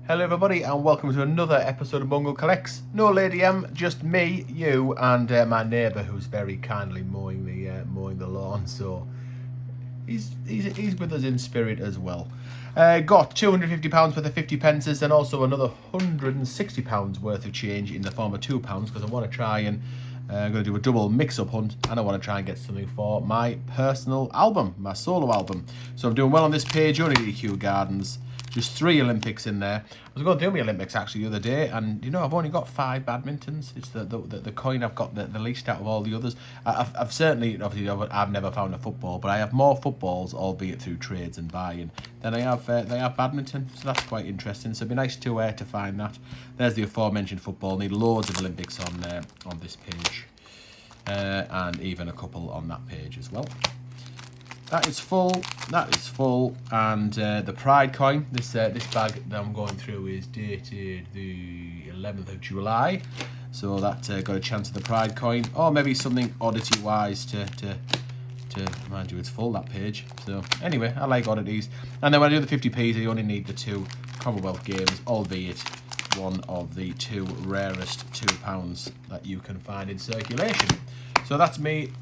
Hello everybody and welcome to another episode of Bungle Collects. No Lady M, just me, you and my neighbour who's very kindly mowing the lawn, so he's with us in spirit as well. Got £250 worth of 50 pences and also another £160 worth of change in the form of £2 because I want to try and I'm going to do a double mix-up hunt and I want to try and get something for my personal album, my solo album. So I'm doing well on this page, only EQ Gardens. Just 3 Olympics in there. I was going to do my Olympics actually the other day, and you know I've only got 5 badmintons. It's the coin I've got the least out of all the others. I've certainly, obviously, I've never found a football, but I have more footballs, albeit through trades and buying, than I have badminton. So that's quite interesting. So it'd be nice to find that. There's the aforementioned football. Need loads of Olympics on this page, and even a couple on that page as well. That is full, and the Pride coin, this bag that I'm going through is dated the 11th of July, so that got a chance of the Pride coin, or maybe something oddity-wise to mind you, it's full, that page. So anyway, I like oddities. And then when I do the 50p's, I only need the 2 Commonwealth Games, albeit one of the 2 rarest £2 that you can find in circulation. So that's me.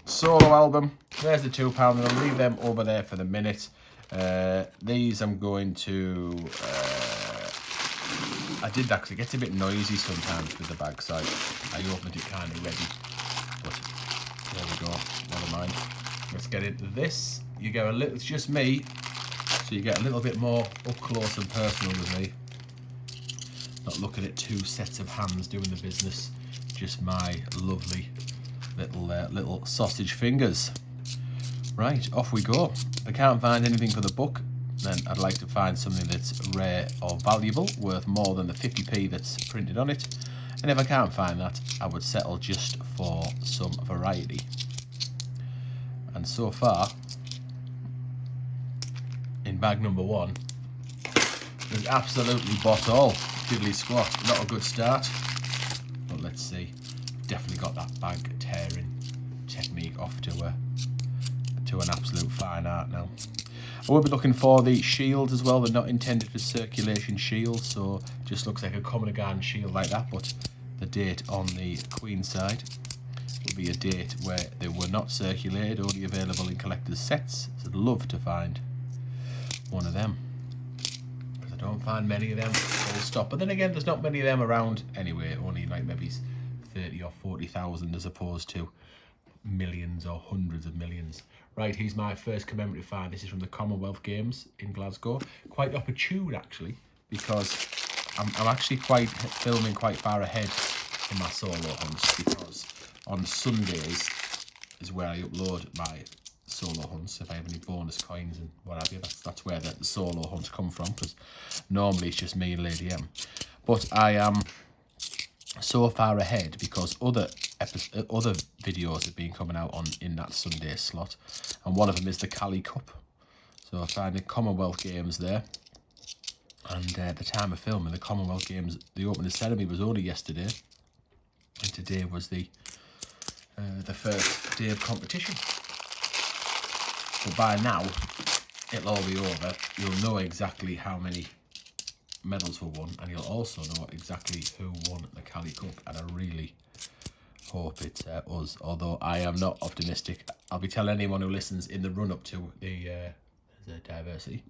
Solo album. There's the £2 and I'll leave them over there for the minute. These I'm going to I did that because it gets a bit noisy sometimes with the bag, so I opened it kind of ready, but there we go, never mind. Let's get into this. You get a little, it's just me, so you get a little bit more up close and personal with me, not looking at 2 sets of hands doing the business, just my lovely little sausage fingers. Right, off we go. If I can't find anything for the book, then I'd like to find something that's rare or valuable, worth more than the 50p that's printed on it. And if I can't find that, I would settle just for some variety. And so far, in bag number 1, there's absolutely bot all. Diddly squat, not a good start. But let's see. Definitely got that bag tearing technique off to an absolute fine art now. I will be looking for the shields as well. They're not intended for circulation shields, so just looks like a common garden shield like that, but the date on the Queen side will be a date where they were not circulated, only available in collector's sets. So I'd love to find one of them, because I don't find many of them, full stop. But then again, there's not many of them around anyway, only like maybe 30 or 40,000 as opposed to millions or hundreds of millions. Right, here's my first commemorative find. This is from the Commonwealth Games in Glasgow. Quite opportune actually, because I'm actually filming quite far ahead in my solo hunts, because on Sundays is where I upload my solo hunts. If I have any bonus coins and what have you, that's where the solo hunts come from, because normally it's just me and Lady M. But I am so far ahead because other videos have been coming out in that Sunday slot, and one of them is the Cali Cup. So I find the Commonwealth Games there, and at the time of filming, the Commonwealth Games, the opening ceremony was only yesterday, and today was the first day of competition. But by now it'll all be over. You'll know exactly how many medals were won, and you'll also know exactly who won the Cali Cup, and I really hope it's us, although I am not optimistic. I'll be telling anyone who listens in the run-up to there's a diversity,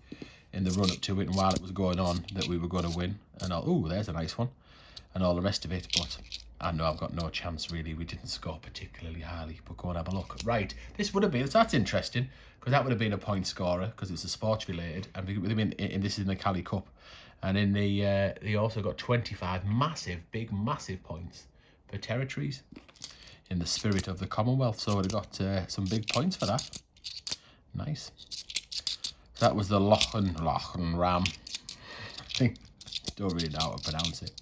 in the run-up to it and while it was going on, that we were going to win, and oh, there's a nice one, and all the rest of it, but I know I've got no chance really. We didn't score particularly highly, but go and have a look. Right, this would have been, that's interesting, because that would have been a point scorer, because it's a sports related, and this is in the Cali Cup, and in the they also got 25 massive points for territories in the spirit of the Commonwealth, so it got some big points for that. Nice. So that was the Lochen Ram. I think, don't really know how to pronounce it.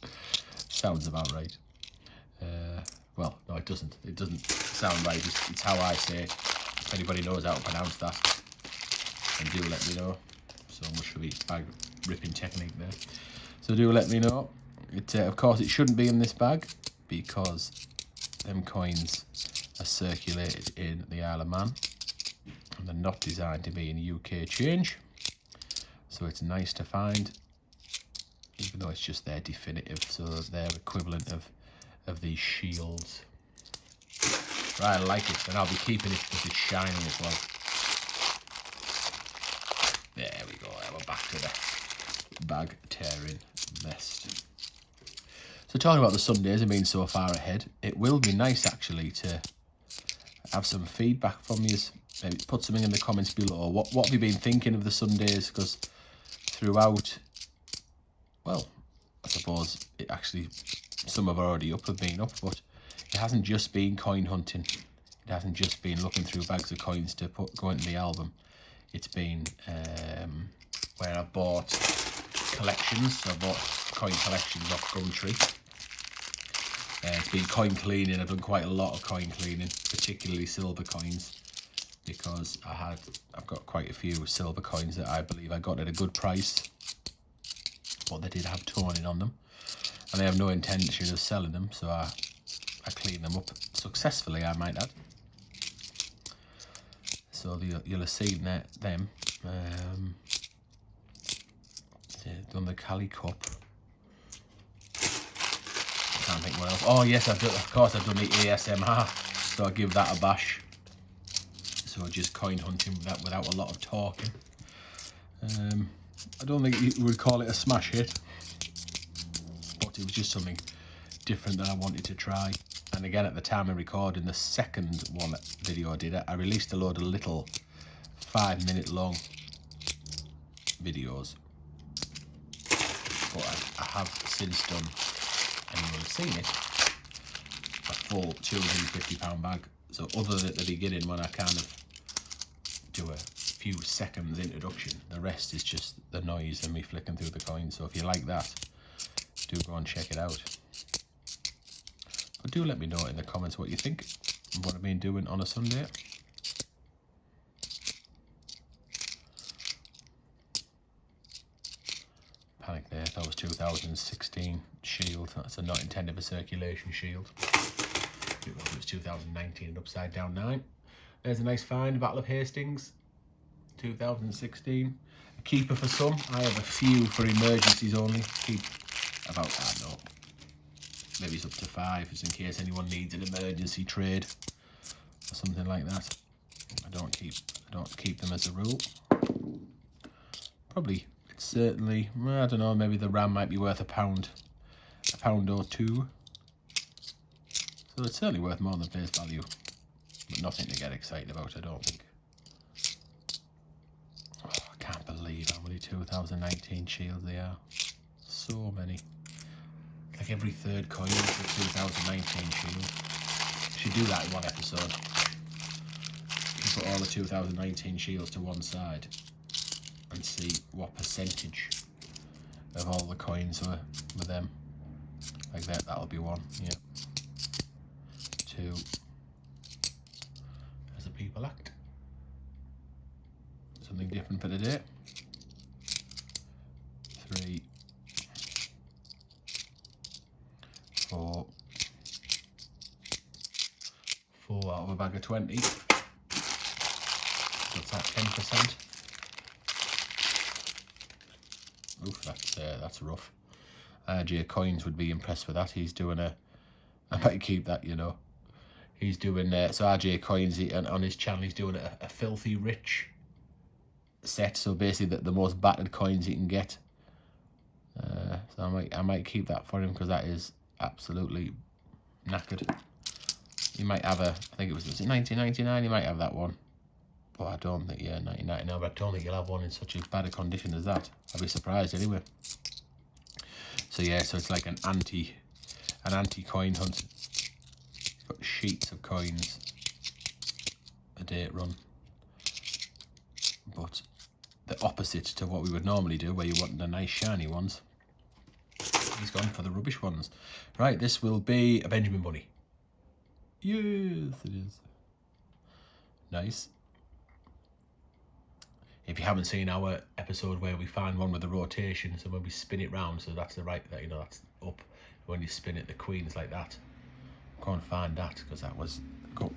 Sounds about right. Well, no, it doesn't. It doesn't sound right. It's how I say it. If anybody knows how to pronounce that, then do let me know. So much for the bag ripping technique there. So do let me know. Of course, it shouldn't be in this bag, because them coins are circulated in the Isle of Man, and they're not designed to be in UK change. So it's nice to find even though it's just their definitive, so their equivalent of these shields. Right, I like it, and I'll be keeping it because it's shiny as well. There we go, we're back to the bag tearing mess. So talking about the Sundays and being so far ahead, it will be nice actually to have some feedback from you. Maybe put something in the comments below. What have you been thinking of the Sundays? Because throughout, well, I suppose it actually, some have already have been up, but it hasn't just been coin hunting. It hasn't just been looking through bags of coins to go into the album. It's been where I bought collections. So I bought coin collections off Gumtree. It's been coin cleaning. I've done quite a lot of coin cleaning, particularly silver coins, because I've got quite a few silver coins that I believe I got at a good price, but they did have toning on them, and I have no intention of selling them, so I cleaned them up successfully, I might add. So you'll have seen them. Done the Cali Cup. Can't think what else. Oh yes, I've done. Of course, I've done the ASMR. So I give that a bash. So just coin hunting without a lot of talking. I don't think you would call it a smash hit, but it was just something different that I wanted to try. And again, at the time of recording the second one video I did, I released a load of little 5-minute long videos, but I have since done, and you will have seen it, a full £250 bag. So other than at the beginning when I kind of do a few seconds introduction, the rest is just the noise and me flicking through the coins. So if you like that, do go and check it out. But do let me know in the comments what you think and what I've been doing on a Sunday. Panic there, that was 2016 shield. That's a not intended for circulation shield. It was 2019 and upside down 9. There's a nice find, Battle of Hastings, 2016. A keeper for some. I have a few for emergencies only. Keep about, I don't know, maybe it's up to 5, just in case anyone needs an emergency trade or something like that. I don't keep them as a rule. Probably, it's certainly, I don't know, maybe the RAM might be worth a pound or two. So it's certainly worth more than face value, but nothing to get excited about, I don't think. Oh, I can't believe how many 2019 shields there are. So many. Like every third coin is a 2019 shield. Should do that in one episode. You put all the 2019 shields to one side and see what percentage of all the coins were them. Like that, that'll be one. Yeah. 2 as a people act. Something different for today. 3, 4 out of a bag of 20. What's that, 10%? Oof, that's rough. RJ Coins would be impressed with that. He's doing I might keep that, you know. He's doing, so RJ Coins, on his channel, he's doing a filthy rich set. So basically the most battered coins he can get. So I might keep that for him because that is absolutely knackered. He might have I think it was 1999, he might have that one. But I don't think, yeah, 1999, but I don't think he'll have one in such a bad a condition as that. I'd be surprised anyway. So yeah, so it's like an anti coin hunt. Got sheets of coins, a date run, but the opposite to what we would normally do, where you want the nice shiny ones. He's gone for the rubbish ones. Right, this will be a Benjamin Bunny. Yes, it is. Nice. If you haven't seen our episode where we find one with a rotation, so when we spin it round, so that's the right, you know, that's up. When you spin it, the queen's like that. Go and find that, because that was,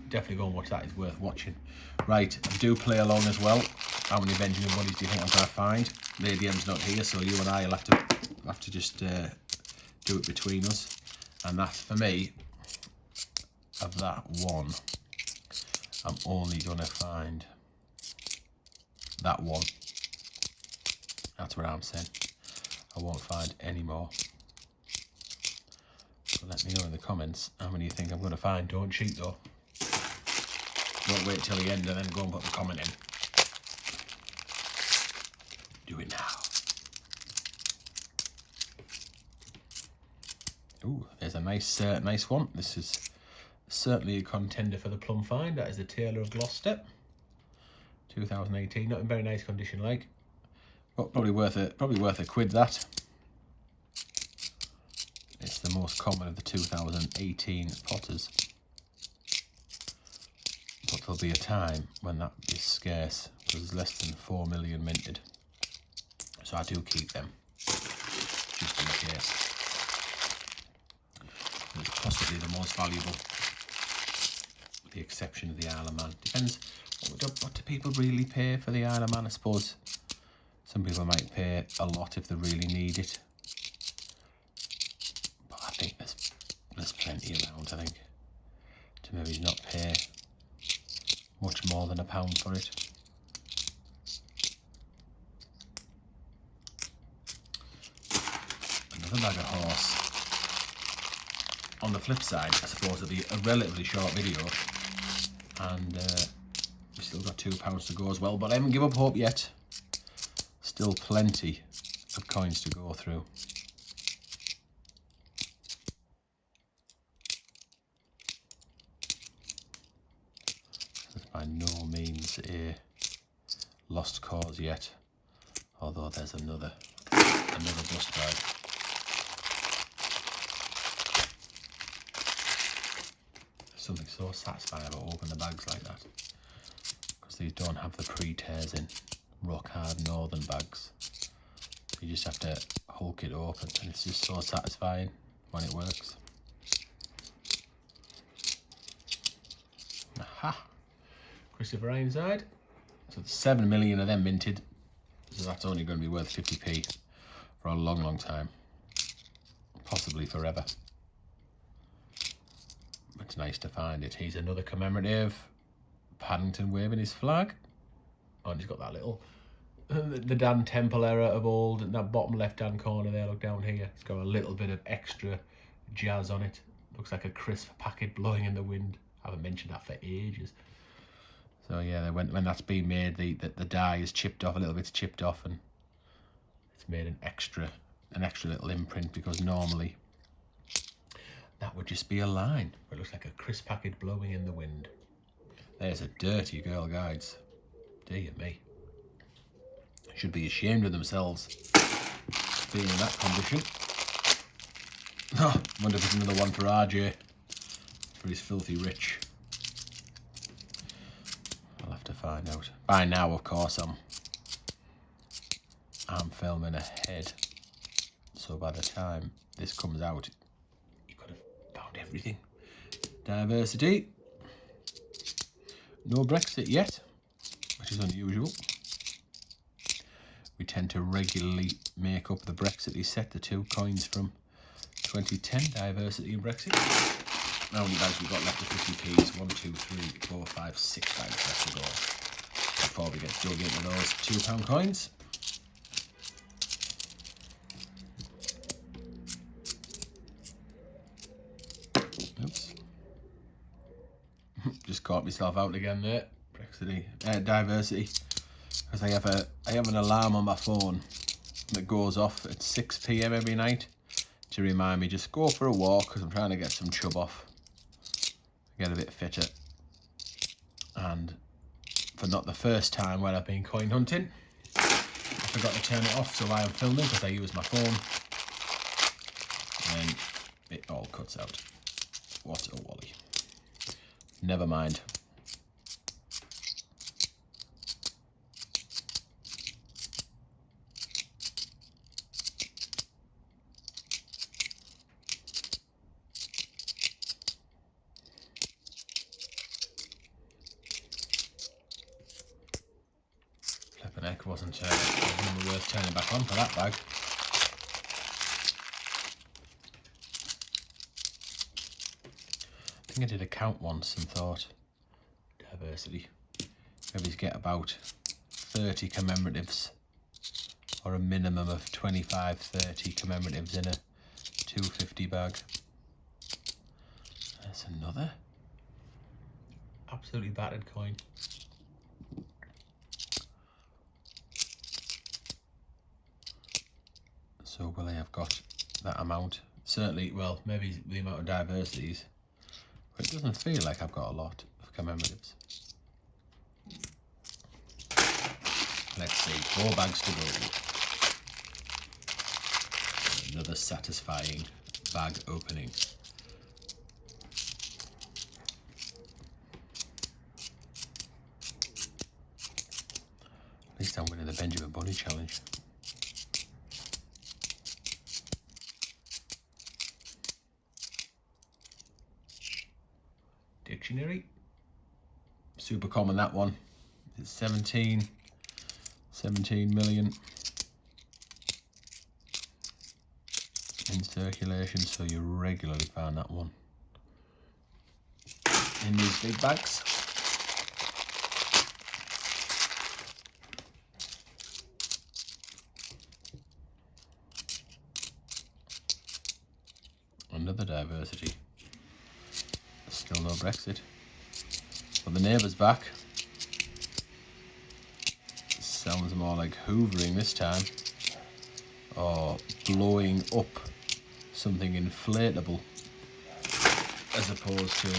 definitely go and watch that, it's worth watching. Right, and do play along as well. How many Benjamin buddies do you think I'm going to find? Lady M's not here, so you and I will have to just do it between us. And that, for me, of that one, I'm only going to find that one. That's what I'm saying. I won't find any more. So let me know in the comments how many you think I'm going to find. Don't cheat though. Don't wait till the end and then go and put the comment in. Do it now. Ooh, there's a nice one. This is certainly a contender for the plum find. That is the Tailor of Gloucester, 2018. Not in very nice condition, like, but probably worth a quid. That it's the most common of the 2018 Potters, but there'll be a time when that is scarce because there's less than 4 million minted. So I do keep them just in case. It's possibly the most valuable, with the exception of the Isle of Man. Depends, what do people really pay for the Isle of Man? I suppose some people might pay a lot if they really need it. But I think there's plenty around, I think, to maybe not pay much more than £1 for it. Another bag of horse. On the flip side, I suppose it'll be a relatively short video, and we've still got £2 to go as well, but I haven't given up hope yet. Still plenty of coins to go through. It's by no means a lost cause yet, although there's another bust bag. Something so satisfying about opening the bags like that, because these don't have the pre-tears in, rock hard northern bags. You just have to hulk it open, and it's just so satisfying when it works. Aha! Christopher Ironside. So 7 million of them minted, so that's only going to be worth 50p for a long, long time, possibly forever. It's nice to find it. He's another commemorative. Paddington waving his flag. Oh, and he's got that little, the Dan Temple era of old, in that bottom left-hand corner there, look down here. It's got a little bit of extra jazz on it. Looks like a crisp packet blowing in the wind. I haven't mentioned that for ages. So yeah, when that's been made, the die is chipped off, a little bit's chipped off, and it's made an extra little imprint, because normally that would just be a line, but it looks like a crisp packet blowing in the wind. There's a dirty Girl Guides. Dear me. Should be ashamed of themselves being in that condition. Oh, wonder if it's another one for RJ, for his filthy rich. I'll have to find out. By now, of course, I'm filming ahead, so by the time this comes out, found everything. Diversity. No Brexit yet, which is unusual. We tend to regularly make up the Brexit set, the 2 coins from 2010, Diversity and Brexit. How many bags we've got left of 50p's? 1, 2, 3, 4, 5, 6 bags left to go before we get dug into those £2 coins. Oops. Just caught myself out again there. Brexit, Diversity, because I have an alarm on my phone that goes off at 6 PM every night to remind me, just go for a walk, because I'm trying to get some chub off, get a bit fitter. And for not the first time when I've been coin hunting, I forgot to turn it off, so I am filming because I use my phone, and it all cuts out. What a wally. Never mind. turning back on for that bag. I think I did a count once and thought, diversity, maybe to get about 30 commemoratives, or a minimum of 25, 30 commemoratives in a 250 bag. There's another absolutely battered coin. So will I have got that amount? Certainly, well, maybe the amount of diversities, but it doesn't feel like I've got a lot of commemoratives. Let's see, 4 bags to go. Another satisfying bag opening. At least I'm winning the Benjamin Bunny challenge. Dictionary. Super common, that one. It's 17 million in circulation, so you regularly find that one in these big bags. Another diversity. Still no Brexit. But the neighbour's back. Sounds more like hoovering this time. Or blowing up something inflatable as opposed to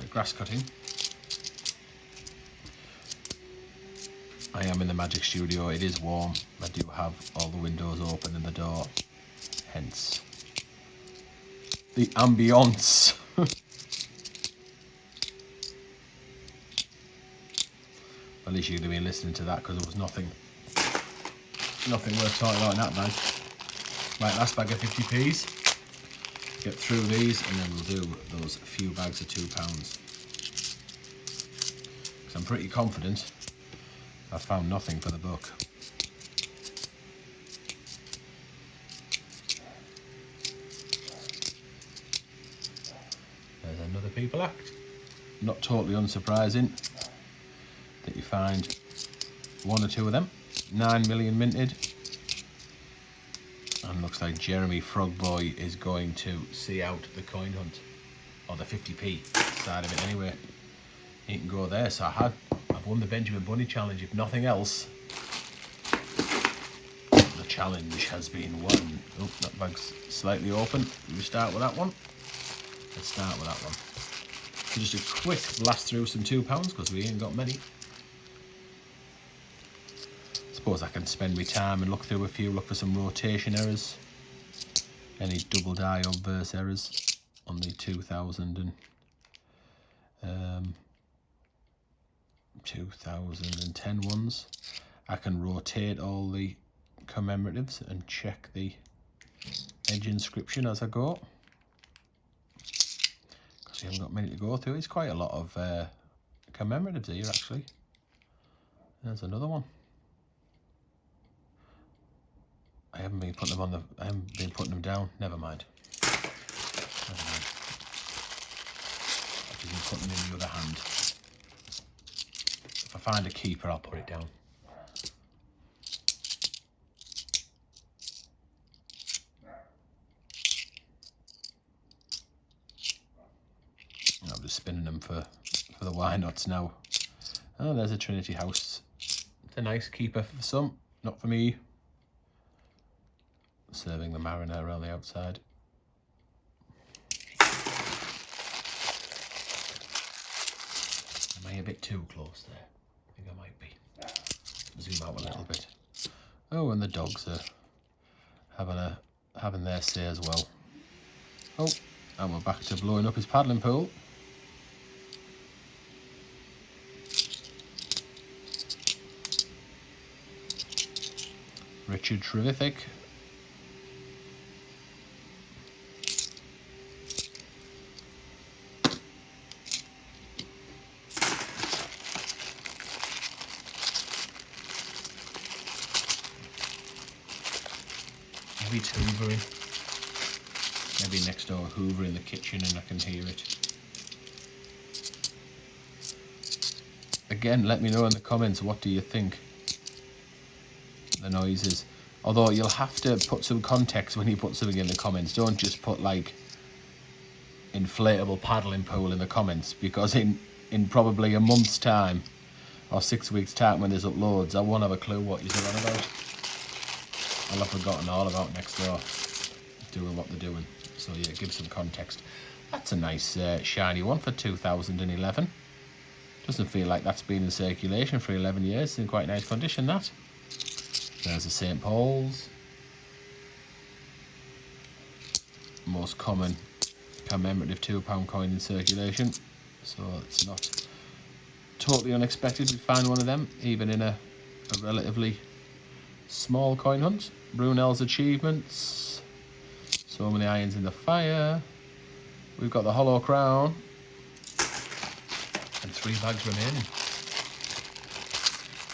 grass cutting. I am in the magic studio. It is warm. I do have all the windows open and the door, hence the ambience. At least you'd have been listening to that, because there was nothing worth talking about in that bag. Right, last bag of 50p's. Get through these and then we'll do those few bags of £2. Because I'm pretty confident I've found nothing for the buck. There's another People Act. Not totally unsurprising that you find 1 or 2 of them. 9 million minted. And looks like Jeremy Frogboy is going to see out the coin hunt, or the 50p side of it anyway. He can go there, so I've won the Benjamin Bunny challenge, if nothing else. The challenge has been won. Oh, that bag's slightly open. We start with that one. Let's start with that one. So just a quick blast through some £2, because we ain't got many. Suppose I can spend my time and look through a few, look for some rotation errors, any double die obverse errors on the 2010 ones. I can rotate all the commemoratives and check the edge inscription as I go, because we haven't got many to go through. It's quite a lot of commemoratives here actually. There's another one. I haven't been putting them down. Never mind. I've just been putting them in the other hand. If I find a keeper, I'll put it down. I'm just spinning them for the why nots now. Oh, there's a Trinity House. It's a nice keeper for some, not for me. Serving the Mariner around the outside. Am I a bit too close there? I think I might be. Zoom out a little bit. Oh, and the dogs are having their say as well. Oh, and we're back to blowing up his paddling pool. Richard Trevithick. Maybe it's hoovering. Maybe next door Hoover in the kitchen and I can hear it. Again, let me know in the comments, what do you think the noise is? Although you'll have to put some context when you put something in the comments. Don't just put like inflatable paddling pool in the comments, because in probably a month's time or 6 weeks time when there's uploads, I won't have a clue what you're on about. I'll have forgotten all about next door doing what they're doing. So yeah, give some context. That's a nice shiny one for 2011. Doesn't feel like that's been in circulation for 11 years. It's in quite nice condition, that. There's a St. Paul's. Most common commemorative £2 coin in circulation. So it's not totally unexpected we find one of them, even in a relatively small coin hunt. Brunel's Achievements. So many irons in the fire. We've got the hollow crown. And 3 bags remaining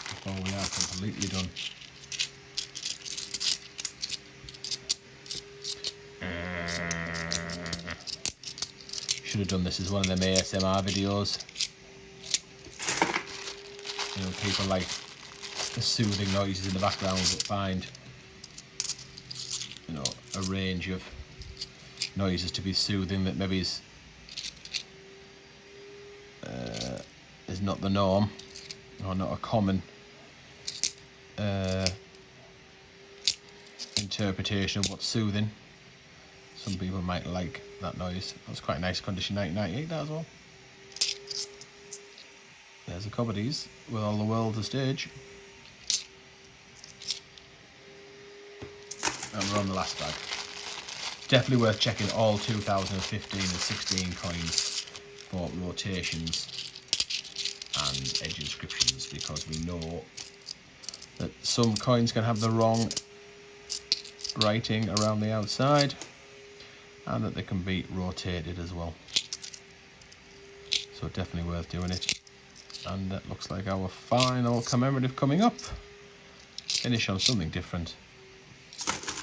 before we are completely done. Should have done this as one of them ASMR videos. You know, people like the soothing noises in the background that find, you know, a range of noises to be soothing that maybe is not the norm, or not a common interpretation of what's soothing. Some people might like that noise. That's quite a nice condition, 1998, that as well. There's a couple of these with all the world to stage. And we're on the last bag. Definitely worth checking all 2015 and 16 coins for rotations and edge inscriptions, because we know that some coins can have the wrong writing around the outside and that they can be rotated as well. So definitely worth doing it. And that looks like our final commemorative coming up. Finish on something different.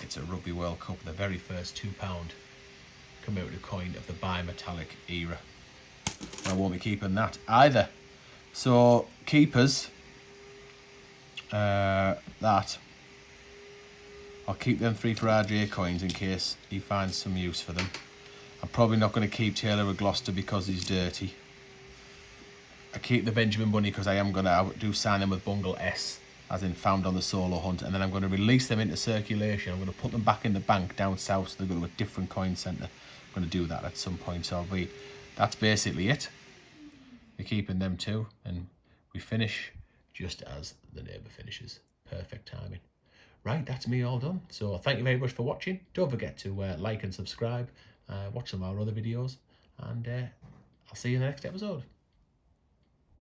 It's a Rugby World Cup, the very first £2 commemorative coin of the bimetallic era. I won't be keeping that either. So keepers, that I'll keep them 3 for RJ coins in case he finds some use for them. I'm probably not going to keep Taylor of Gloucester because he's dirty. I keep the Benjamin Bunny because I am going to do sign them with Bungle S, as in found on the solo hunt, and then I'm going to release them into circulation. I'm going to put them back in the bank down south, so they're going to a different coin centre. I'm going to do that at some point. So that's basically it. We're keeping them too, and we finish just as the neighbour finishes. Perfect timing. Right, that's me all done. So thank you very much for watching. Don't forget to like and subscribe. Watch some of our other videos, and I'll see you in the next episode.